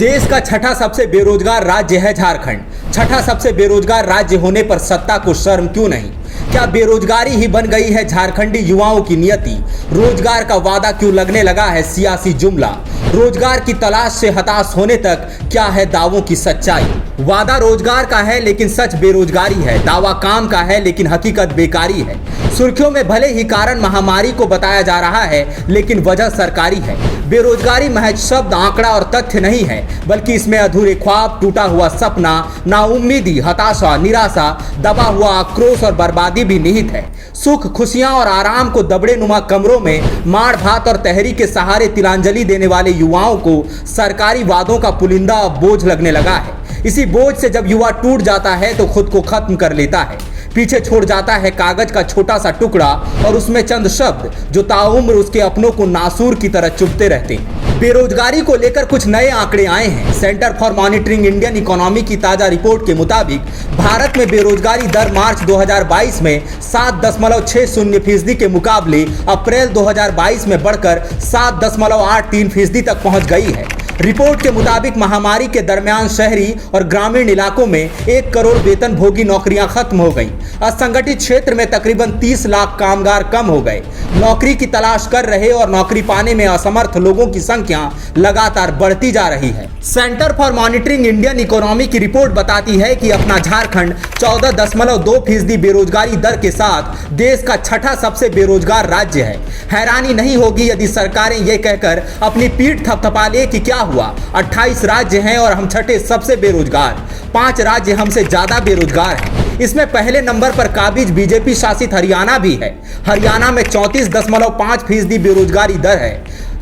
देश का छठा सबसे बेरोजगार राज्य है झारखंड। छठा सबसे बेरोजगार राज्य होने पर सत्ता को शर्म क्यों नहीं? क्या बेरोजगारी ही बन गई है झारखंडी युवाओं की नियति? रोजगार का वादा क्यों लगने लगा है सियासी जुमला? रोजगार की तलाश से हताश होने तक क्या है दावों की सच्चाई? वादा रोजगार का है लेकिन सच बेरोजगारी है। दावा काम का है लेकिन हकीकत बेकारी है। सुर्खियों में भले ही कारण महामारी को बताया जा रहा है लेकिन वजह सरकारी है। बेरोजगारी महज शब्द, आंकड़ा और तथ्य नहीं है, बल्कि इसमें अधूरे ख्वाब, टूटा हुआ सपना, नाउम्मीदी, हताशा, निराशा, दबा हुआ आक्रोश और बर्बादी भी निहित है। सुख, खुशियां और आराम को दबड़े नुमा कमरों में माड़ भात और तहरी के सहारे तिलांजलि देने वाले युवाओं को सरकारी वादों का पुलिंदा बोझ लगने लगा है। इसी बोझ से जब युवा टूट जाता है तो खुद को खत्म कर लेता है। पीछे छोड़ जाता है कागज का छोटा सा टुकड़ा और उसमें चंद शब्द जो ताउम्र उसके अपनों को नासूर की तरह चुभते रहते हैं। बेरोजगारी को लेकर कुछ नए आंकड़े आए हैं। Centre for monitoring Indian economy की ताजा रिपोर्ट के मुताबिक भारत में बेरोजगारी दर मार्च 2022 में 7.60% के मुकाबले अप्रैल 2022 में बढ़कर 7.83% तक पहुंच गई है। रिपोर्ट के मुताबिक महामारी के दरमियान शहरी और ग्रामीण इलाकों में 1 करोड़ वेतन भोगी नौकरियां खत्म हो गईं। असंगठित क्षेत्र में तकरीबन 30 लाख कामगार कम हो गए। नौकरी की तलाश कर रहे और नौकरी पाने में असमर्थ लोगों की संख्या लगातार बढ़ती जा रही है। Centre for monitoring Indian economy की रिपोर्ट बताती है कि अपना झारखंड 14.2% बेरोजगारी दर के साथ देश का छठा सबसे बेरोजगार राज्य है। हैरानी नहीं होगी यदि सरकारें ये कहकर अपनी पीठ थपथपा ले कि क्या हुआ, 28 राज्य हैं और हम छठे सबसे बेरोजगार। 5 राज्य हमसे ज्यादा बेरोजगार हैं। इसमें पहले नंबर पर काबिज बीजेपी शासित हरियाणा भी है। हरियाणा में 34.5% बेरोजगारी दर है।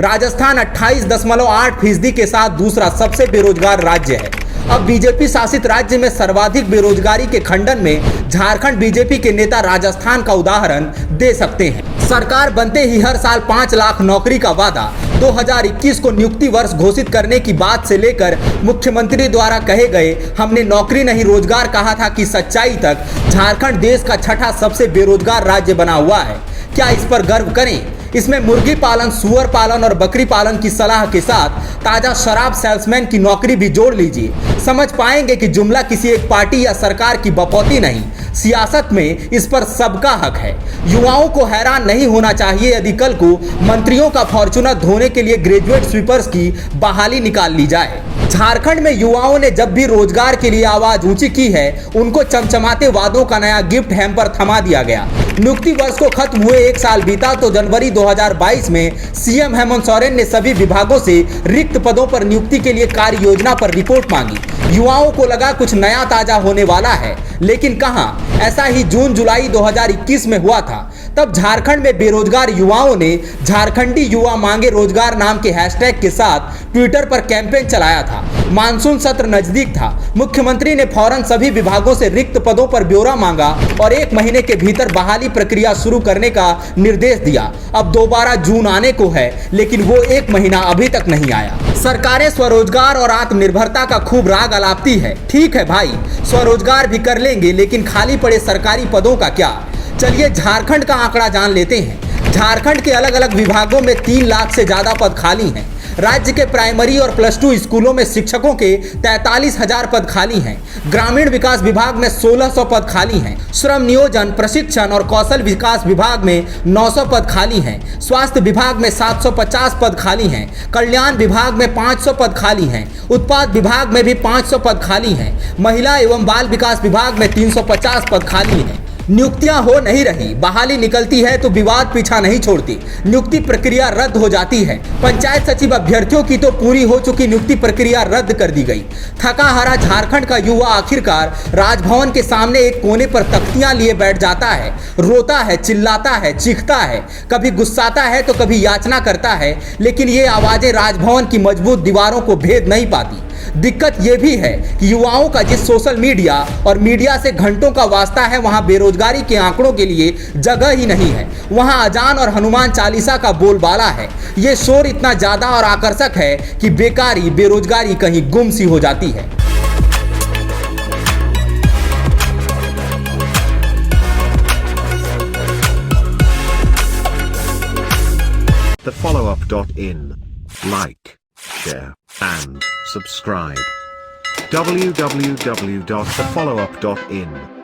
राजस्थान 28.8% के साथ दूसरा सबसे बेरोजगार राज्य है। अब बीजेपी शासित राज्य में सर्वाधिक बेरोजगारी के खंडन में झारखंड बीजेपी के नेता राजस्थान का उदाहरण दे सकते हैं। सरकार बनते ही हर साल 5 लाख नौकरी का वादा, 2021 को नियुक्ति वर्ष घोषित करने की बात से लेकर मुख्यमंत्री द्वारा कहे गए हमने नौकरी नहीं रोजगार कहा था की सच्चाई तक झारखंड देश का छठा सबसे बेरोजगार राज्य बना हुआ है। क्या इस पर गर्व करें? इसमें मुर्गी पालन, सुअर पालन और बकरी पालन की सलाह के साथ ताजा शराब सेल्समैन की नौकरी भी जोड़ लीजिए। समझ पाएंगे कि जुमला किसी एक पार्टी या सरकार की बपौती नहीं, सियासत में इस पर सबका हक है। युवाओं को हैरान नहीं होना चाहिए यदि कल को मंत्रियों का फॉर्चूनर धोने के लिए ग्रेजुएट स्वीपर्स की बहाली निकाल ली जाए। झारखंड में युवाओं ने जब भी रोजगार के लिए आवाज ऊंची की है, उनको चमचमाते वादों का नया गिफ्ट हैम्पर थमा दिया गया। नियुक्ति वर्ष को खत्म हुए 1 साल बीता तो जनवरी 2022 में सीएम हेमंत सोरेन ने सभी विभागों से रिक्त पदों पर नियुक्ति के लिए कार्य योजना पर रिपोर्ट मांगी। युवाओं को लगा कुछ नया ताजा होने वाला है, लेकिन कहां? ऐसा ही जून जुलाई 2021 में हुआ था। तब झारखंड में बेरोजगार युवाओं ने झारखंडी युवा मांगे रोजगार नाम के हैशटैग के साथ ट्विटर पर कैंपेन चलाया था। मानसून सत्र नजदीक था। मुख्यमंत्री ने फौरन सभी विभागों से रिक्त पदों पर ब्यौरा मांगा और 1 महीने के भीतर बहाली प्रक्रिया शुरू करने का निर्देश दिया। अब दोबारा जून आने को है, लेकिन वो 1 महीना अभी तक नहीं आया। सरकारें स्वरोजगार और आत्मनिर्भरता का खूब राग अलापती है। ठीक है भाई, स्वरोजगार भी कर लेंगे, लेकिन खाली पड़े सरकारी पदों का क्या? चलिए झारखंड का आंकड़ा जान लेते हैं। झारखंड के अलग अलग विभागों में 3 लाख से ज्यादा पद खाली हैं। राज्य के प्राइमरी और +2 स्कूलों में शिक्षकों के 43,000 पद खाली हैं। ग्रामीण विकास विभाग में 1600 पद खाली हैं। श्रम नियोजन, प्रशिक्षण और कौशल विकास विभाग में 900 पद खाली हैं। स्वास्थ्य विभाग में 750 पद खाली हैं। कल्याण विभाग में 500 पद खाली हैं। उत्पाद विभाग में भी 500 पद खाली हैं। महिला एवं बाल विकास विभाग में 350 पद खाली हैं। नियुक्तियां हो नहीं रही, बहाली निकलती है तो विवाद पीछा नहीं छोड़ती। नियुक्ति प्रक्रिया रद्द हो जाती है। पंचायत सचिव अभ्यर्थियों की तो पूरी हो चुकी नियुक्ति प्रक्रिया रद्द कर दी गई। थका हारा झारखंड का युवा आखिरकार राजभवन के सामने एक कोने पर तख्तियां लिए बैठ जाता है। रोता है, चिल्लाता है, चीखता है, कभी गुस्साता है तो कभी याचना करता है, लेकिन ये आवाजें राजभवन की मजबूत दीवारों को भेद नहीं पाती। दिक्कत यह भी है कि युवाओं का जिस सोशल मीडिया और मीडिया से घंटों का वास्ता है, वहां बेरोजगारी के आंकड़ों के लिए जगह ही नहीं है। वहां अजान और हनुमान चालीसा का बोलबाला है। ये शोर इतना ज्यादा और आकर्षक है कि बेकारी, बेरोजगारी कहीं गुम सी हो जाती है। The follow-up.in. Like, share, and subscribe. www.thefollowup.in